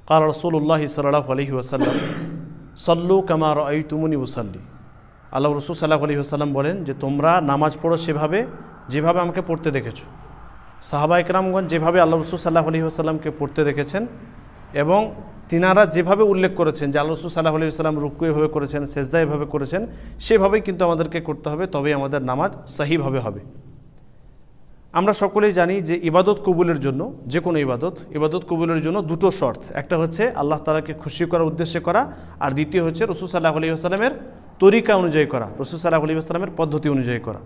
قال رسول الله صلى الله عليه وسلم صلوا كما رأيتموني أصلي। আল্লাহ রাসূল সাল্লাল্লাহু আলাইহি ওয়াসাল্লাম বলেন যে তোমরা নামাজ পড়ো সেভাবে যেভাবে আমাকে পড়তে দেখেছো। সাহাবায়ে কেরামগণ যেভাবে আল্লাহ রাসূল সাল্লাল্লাহু আলাইহি ওয়াসাল্লামকে পড়তে দেখেছেন এবং তিনারা যেভাবে উল্লেখ করেছেন যে আল্লাহ রাসূল সাল্লাল্লাহু আলাইহি ওয়াসাল্লাম রুকু এভাবে করেছেন, সেজদা এভাবে করেছেন, সেভাবেই কিন্তু আমাদেরকে করতে হবে, তবেই আমাদের নামাজ সহিভাবে হবে। আমরা সকলেই জানি যে ইবাদত কবুলের জন্য, যে কোনো ইবাদত কবুলের জন্য দুটো শর্ত, একটা হচ্ছে আল্লাহ তাআলাকে খুশি করার উদ্দেশ্যে করা, আর দ্বিতীয় হচ্ছে রাসূল সাল্লাল্লাহু আলাইহি ওয়াসাল্লামের তরিকা অনুযায়ী করা, রাসূল সাল্লাল্লাহু আলাইহি ওয়াসাল্লামের পদ্ধতি অনুযায়ী করা।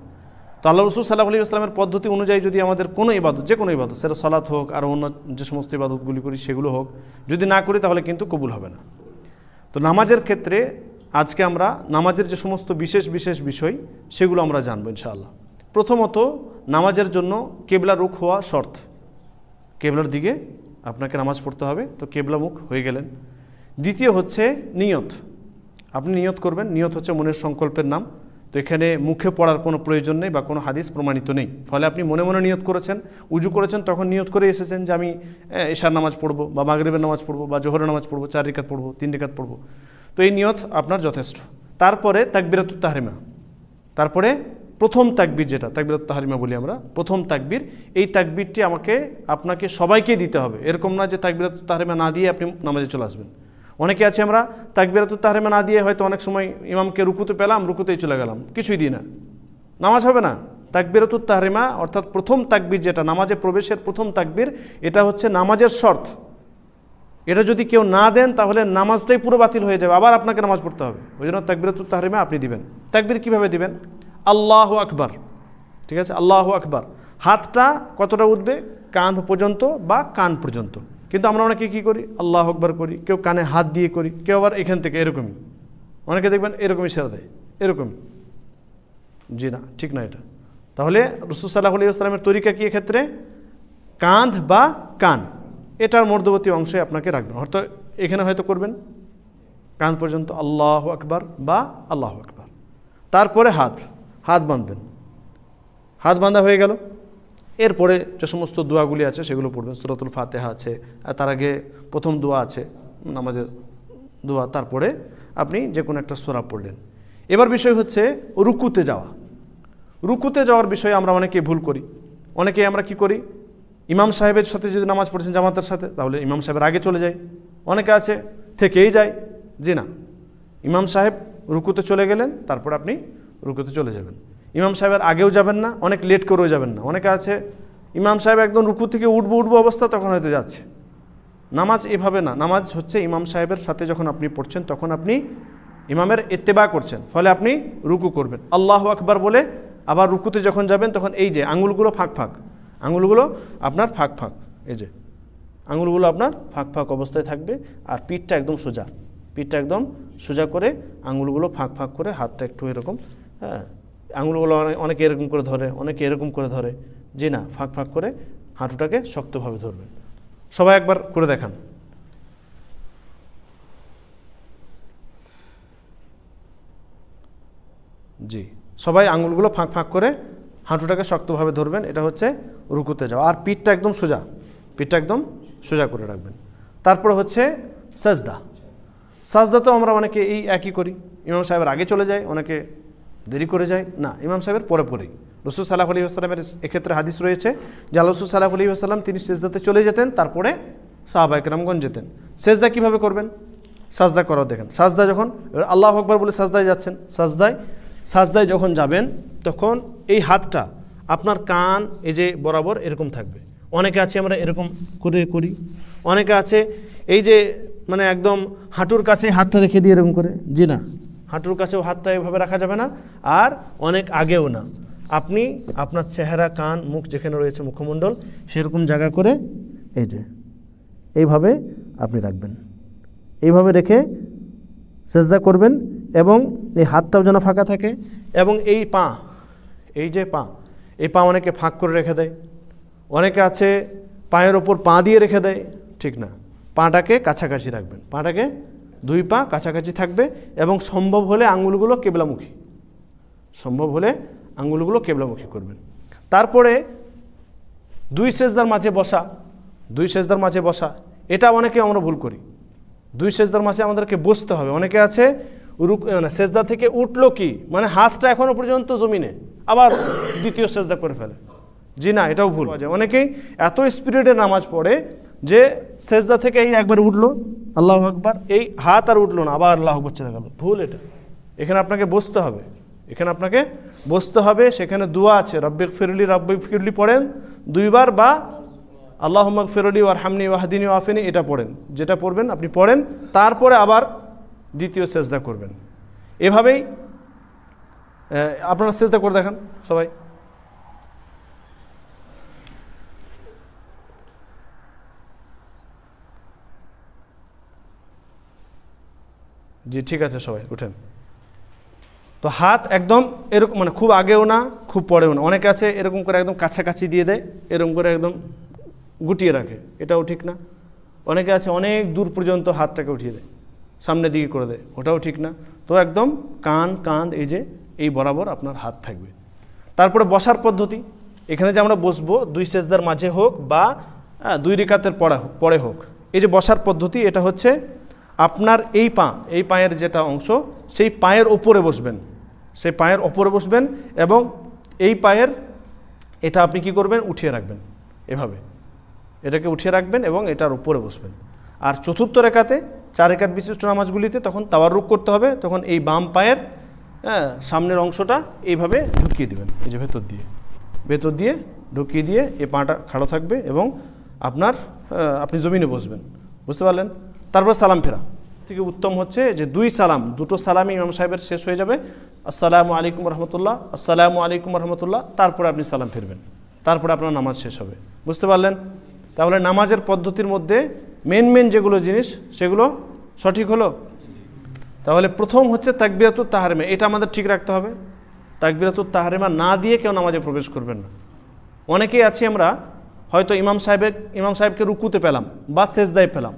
তো আল্লাহ রাসূল সাল্লাল্লাহু আলাইহি ওয়াসাল্লামের পদ্ধতি অনুযায়ী যদি আমাদের কোনো ইবাদত, যে কোনো ইবাদত, সেটা সালাত হোক আর অন্য যে সমস্ত ইবাদতগুলি করি সেগুলো হোক, যদি না করি তাহলে কিন্তু কবুল হবে না। তো নামাজের ক্ষেত্রে আজকে আমরা নামাজের যে সমস্ত বিশেষ বিশেষ বিষয় সেগুলো আমরা জানবো ইনশাআল্লাহ। প্রথমত নামাজের জন্য কেবলা রুখ হওয়া শর্ত, কেবলার দিকে আপনাকে নামাজ পড়তে হবে, তো কেবলামুখ হয়ে গেলেন। দ্বিতীয় হচ্ছে নিয়ত, আপনি নিয়ত করবেন, নিয়ত হচ্ছে মনের সংকল্পের নাম। তো এখানে মুখে পড়ার কোনো প্রয়োজন নেই বা কোনো হাদিস প্রমাণিত নেই, ফলে আপনি মনে মনে নিয়ত করেছেন, উজু করেছেন, তখন নিয়ত করে এসেছেন যে আমি এশার নামাজ পড়বো বা মাগরিবের নামাজ পড়বো বা জোহরের নামাজ পড়বো, 4 রাকাত পড়বো, 3 রাকাত পড়বো, তো এই নিয়ত আপনার যথেষ্ট। তারপরে তাকবীরাতুত তাহরিমা, তারপরে প্রথম তাকবীর, যেটা তাকবীরাতুত তাহরিমা বলি আমরা, প্রথম তাকবীর, এই তাকবীরটি আপনাকে সবাইকে দিতে হবে। এরকম না যে তাকবীরাতুত তাহরিমা না দিয়ে আপনি নামাজে চলে আসবেন। অনেকে আছে আমরা তাকবীরাতুত তাহরিমা না দিয়ে হয়তো অনেক সময় ইমামকে রুকুতে পেলাম, রুকুতেই চলে গেলাম, কিছুই দিই না, নামাজ হবে না। তাকবীরাতুত তাহরিমা অর্থাৎ প্রথম তাকবীর, যেটা নামাজে প্রবেশের প্রথম তাকবীর, এটা হচ্ছে নামাজের শর্ত। এটা যদি কেউ না দেন তাহলে নামাজটাই পুরো বাতিল হয়ে যাবে, আবার আপনাকে নামাজ পড়তে হবে। ওই জন্য তাকবীরাতুত তাহরিমা আপনি দিবেন। তাকবীর কীভাবে দিবেন? আল্লাহু আকবার, ঠিক আছে, আল্লাহু আকবার। হাতটা কতটা উঠবে? কাঁধ পর্যন্ত বা কান পর্যন্ত। কিন্তু আমরা অনেকে কী করি? আল্লাহু আকবার করি, কেউ কানে হাত দিয়ে করি, কেউ আবার এখান থেকে এরকমই, অনেকে দেখবেন এরকমই ছেড়ে দেয়, এরকমই। জি না, ঠিক না এটা। তাহলে রাসূল সাল্লাল্লাহু আলাইহি ওয়াসাল্লামের তরিকা কি এক্ষেত্রে? কাঁধ বা কান, এটার মধ্যবর্তী অংশে আপনাকে রাখবেন। অর্থাৎ এখানে হয়তো করবেন কান পর্যন্ত আল্লাহু আকবার বা আল্লাহু আকবার। তারপরে হাত বাঁধবেন, হাত বাঁধা হয়ে গেল। এরপরে যে সমস্ত দোয়াগুলি আছে সেগুলো পড়বেন। সূরাতুল ফাতিহা আছে, আর তার আগে প্রথম দোয়া আছে নামাজের দোয়া, তারপরে আপনি যে কোনো একটা সূরা পড়লেন। এবার বিষয় হচ্ছে রুকুতে যাওয়া। রুকুতে যাওয়ার বিষয়ে আমরা অনেকেই ভুল করি। অনেকেই আমরা কি করি? ইমাম সাহেবের সাথে যদি নামাজ পড়ছেন জামাতের সাথে, তাহলে ইমাম সাহেবের আগে চলে যায়। অনেকে আছে থেকেই যায়। জি না, ইমাম সাহেব রুকুতে চলে গেলেন, তারপর আপনি রুকুতে চলে যাবেন। ইমাম সাহেবের আগেও যাবেন না, অনেক লেট করেও যাবেন না। অনেকে আছে ইমাম সাহেব একদম রুকু থেকে উঠবো অবস্থা, তখন হয়তো যাচ্ছে। নামাজ এভাবে না। নামাজ হচ্ছে ইমাম সাহেবের সাথে যখন আপনি পড়ছেন তখন আপনি ইমামের ইত্তেবা করছেন, ফলে আপনি রুকু করবেন আল্লাহু আকবার বলে। আবার রুকুতে যখন যাবেন তখন এই যে আঙুলগুলো ফাঁক, আঙুলগুলো আপনার ফাঁক, এই যে আঙুলগুলো আপনার ফাঁক অবস্থায় থাকবে, আর পিঠটা একদম সোজা, পিঠটা একদম সোজা করে আঙুলগুলো ফাঁক করে, হাতটা একটু এরকম, হ্যাঁ, আঙুলগুলো অনেকে এরকম করে ধরে, অনেকে এরকম করে ধরে। জি না, ফাঁক করে হাঁটুটাকে শক্তভাবে ধরবেন। সবাই একবার করে দেখান। জি, সবাই আঙুলগুলো ফাঁক করে হাঁটুটাকে শক্তভাবে ধরবেন। এটা হচ্ছে রুকুতে যাওয়া। আর পিঠটা একদম সোজা করে রাখবেন। তারপরে হচ্ছে সাজদা তো আমরা অনেকে এই একই করি। ইমাম সাহেবের আগে চলে যায়, অনেকে দেরি করে যায়। না, ইমাম সাহেবের পরেই। রাসূল সাল্লাল্লাহু আলাইহি ওয়াসাল্লামের এক্ষেত্রে হাদিস রয়েছে যে রাসূল সাল্লাল্লাহু আলাইহি ওয়াসাল্লাম তিনি সিজদাতে চলে যেতেন, তারপরে সাহাবায়ে কেরামগণ যেতেন। সিজদা কিভাবে করবেন? সাজদা করাও দেখেন। সাজদা যখন আল্লাহু আকবার বলে সাজদায় যাচ্ছেন, সাজদায় যখন যাবেন তখন এই হাতটা আপনার কান এই যে বরাবর এরকম থাকবে। অনেকে আছে আমরা এরকম করে করি, অনেকে আছে এই যে মানে একদম হাঁটুর কাছে হাতটা রেখে দিয়ে এরকম করে। জি না, হাঁটুর কাছেও হাতটা এভাবে রাখা যাবে না, আর অনেক আগেও না। আপনি আপনার চেহারা, কান, মুখ যেখানে রয়েছে মুখমণ্ডল, সেরকম জায়গা করে এই যে এইভাবে আপনি রাখবেন। এইভাবে রেখে সেজদা করবেন, এবং এই হাতটাও যেন ফাঁকা থাকে। এবং এই পা অনেকে ফাঁক করে রেখে দেয়, অনেকে আছে পায়ের ওপর পা দিয়ে রেখে দেয়। ঠিক না, পাটাকে কাছাকাছি রাখবেন, পাটাকে 2 পা কাছাকাছি থাকবে, এবং সম্ভব হলে আঙুলগুলো কেবলামুখী করবেন। তারপরে 2 সেজদার মাঝে বসা, এটা অনেকে আমরা ভুল করি। দুই সেজদার মাঝে আমাদেরকে বসতে হবে। অনেকে আছে মানে সেজদা থেকে উঠলো কি মানে হাতটা এখনো পর্যন্ত জমিনে, আবার দ্বিতীয় সেজদা করে ফেলে। জি না, এটাও ভুল। অনেকেই এত স্পিরিটে নামাজ পড়ে যে সেজদা থেকে এই একবার উঠলো আল্লাহু আকবার, এই হাত আর উঠলো না, আবার আল্লাহু আকবার চলে গেল। ভুল এটা। এখানে আপনাকে বসতে হবে, এখানে আপনাকে বসতে হবে। সেখানে দোয়া আছে, রব্বিক ফিরলি পড়েন 2 বার, বা আল্লাহুম্মা গফিরলি ওয়ারহামনি ওয়াহদিনি ওয়াফিনি, এটা পড়েন। যেটা পড়বেন আপনি পড়েন, তারপরে আবার দ্বিতীয় সেজদা করবেন। এভাবেই আপনারা সেজদা করে দেখান সবাই। জি ঠিক আছে, সবাই উঠেন। তো হাত একদম এরকম মানে খুব আগেও না খুব পরেও না। অনেকে আছে এরকম করে একদম কাছাকাছি দিয়ে দেয়, এরকম করে একদম গুটিয়ে রাখে, এটাও ঠিক না। অনেকে আছে অনেক দূর পর্যন্ত হাতটাকে উঠিয়ে দেয়, সামনের দিকে করে দেয়, ওটাও ঠিক না। তো একদম কাঁধ এই বরাবর আপনার হাত থাকবে। তারপরে বসার পদ্ধতি, এখানে যে আমরা বসবো 2 সেজদার মাঝে হোক বা 2 রিকাতের পরে হোক, এই যে বসার পদ্ধতি, এটা হচ্ছে আপনার এই পায়ের যেটা অংশ সেই পায়ের ওপরে বসবেন, সেই পায়ের ওপরে বসবেন এবং এই পায়ের এটা আপনি কি করবেন, উঠিয়ে রাখবেন এভাবে, এটাকে উঠিয়ে রাখবেন এবং এটার উপরে বসবেন। আর চতুর্থ রেখাতে 4 রেখাত বিশিষ্ট নামাজগুলিতে তখন তাওয়াররুক করতে হবে, তখন এই বাম পায়ের সামনের অংশটা এইভাবে ঢুকিয়ে দিবেন, এই যে ভেতর দিয়ে ঢুকিয়ে দিয়ে এই পাটা খাড়া থাকবে এবং আপনি জমিনে বসবেন, বুঝতে পারলেন। তারপর সালাম ফেরা থেকে উত্তম হচ্ছে যে 2 সালামই ইমাম সাহেবের শেষ হয়ে যাবে, আসসালামু আলাইকুম রহমতুল্লাহ, আসসালামু আলাইকুম রহমতুল্লাহ, তারপরে আপনি সালাম ফিরবেন, তারপরে আপনার নামাজ শেষ হবে, বুঝতে পারলেন। তাহলে নামাজের পদ্ধতির মধ্যে মেন যেগুলো জিনিস সেগুলো সঠিক হলো। তাহলে প্রথম হচ্ছে তাকবিরাতুত তাহরিমা, এটা আমাদের ঠিক রাখতে হবে। তাকবিরাতুত তাহরিমা না দিয়ে কেউ নামাজে প্রবেশ করবেন না। অনেকেই আছি আমরা হয়তো ইমাম সাহেবকে রুকুতে পেলাম বা সেজদায় পেলাম,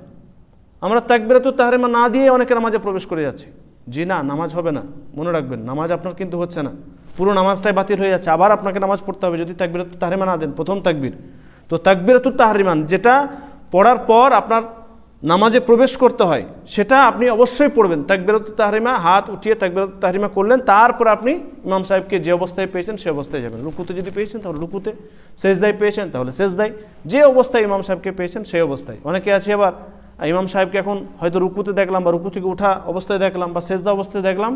আমরা তাকবিরাতুত তাহরিমা না দিয়ে অনেকে নামাজে প্রবেশ করে যাচ্ছে। জি না, নামাজ হবে না, মনে রাখবেন নামাজ আপনার কিন্তু হচ্ছে না, পুরো নামাজটাই বাতিল হয়ে যাচ্ছে। আবার আপনাকে নামাজ পড়তে হবে যদি তাকবিরাতুত তাহরিমা না দেন, প্রথম তাকবীর। তো তাকবিরাতুত তাহরিমা যেটা পড়ার পর আপনার নামাজে প্রবেশ করতে হয় সেটা আপনি অবশ্যই পড়বেন। তাকবিরাতুত তাহরিমা, হাত উঠিয়ে তাকবিরাতুত তাহরিমা করলেন, তারপর আপনি ইমাম সাহেবকে যে অবস্থায় পেয়েছেন সে অবস্থায় যাবেন। রুকুতে যদি পেয়েছেন তাহলে রুকুতে, সেজদায় পেয়েছেন তাহলে সেজদায়, যে অবস্থায় ইমাম সাহেবকে পেয়েছেন সেই অবস্থায়। অনেকে আছে আবার ইমাম সাহেবকে এখন হয়তো রুকুতে দেখলাম বা রুকু থেকে উঠা অবস্থায় দেখলাম বা সেজদা অবস্থায় দেখলাম,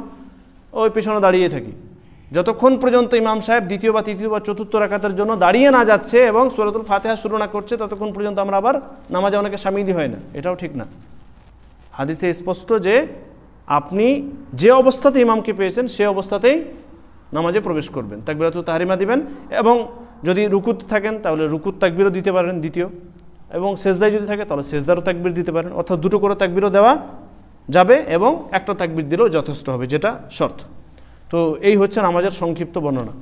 ওই পেছনে দাঁড়িয়ে থাকি, যতক্ষণ পর্যন্ত ইমাম সাহেব দ্বিতীয় বা তৃতীয় বা চতুর্থ রাকাতের জন্য দাঁড়িয়ে না যাচ্ছে এবং সূরাতুল ফাতিহা শুরু না করছে, ততক্ষণ পর্যন্ত আমরা আবার নামাজে অনেকে শামিলই হয় না, এটাও ঠিক না। হাদিসে স্পষ্ট যে আপনি যে অবস্থাতে ইমামকে পেয়েছেন সে অবস্থাতেই নামাজে প্রবেশ করবেন, তাকবিরাতুত তাহরিমা দিবেন, এবং যদি রুকুতে থাকেন তাহলে রুকুত তাকবিরও দিতে পারেন দ্বিতীয়, এবং সেজদায় যদি থাকে তাহলে সেজদারও তাকবির দিতে পারেন, অর্থাৎ 2টো করে তাকবিরও দেওয়া যাবে এবং একটা তাকবির দিলেও যথেষ্ট হবে, যেটা শর্ত। তো এই হচ্ছে নামাজের সংক্ষিপ্ত বর্ণনা।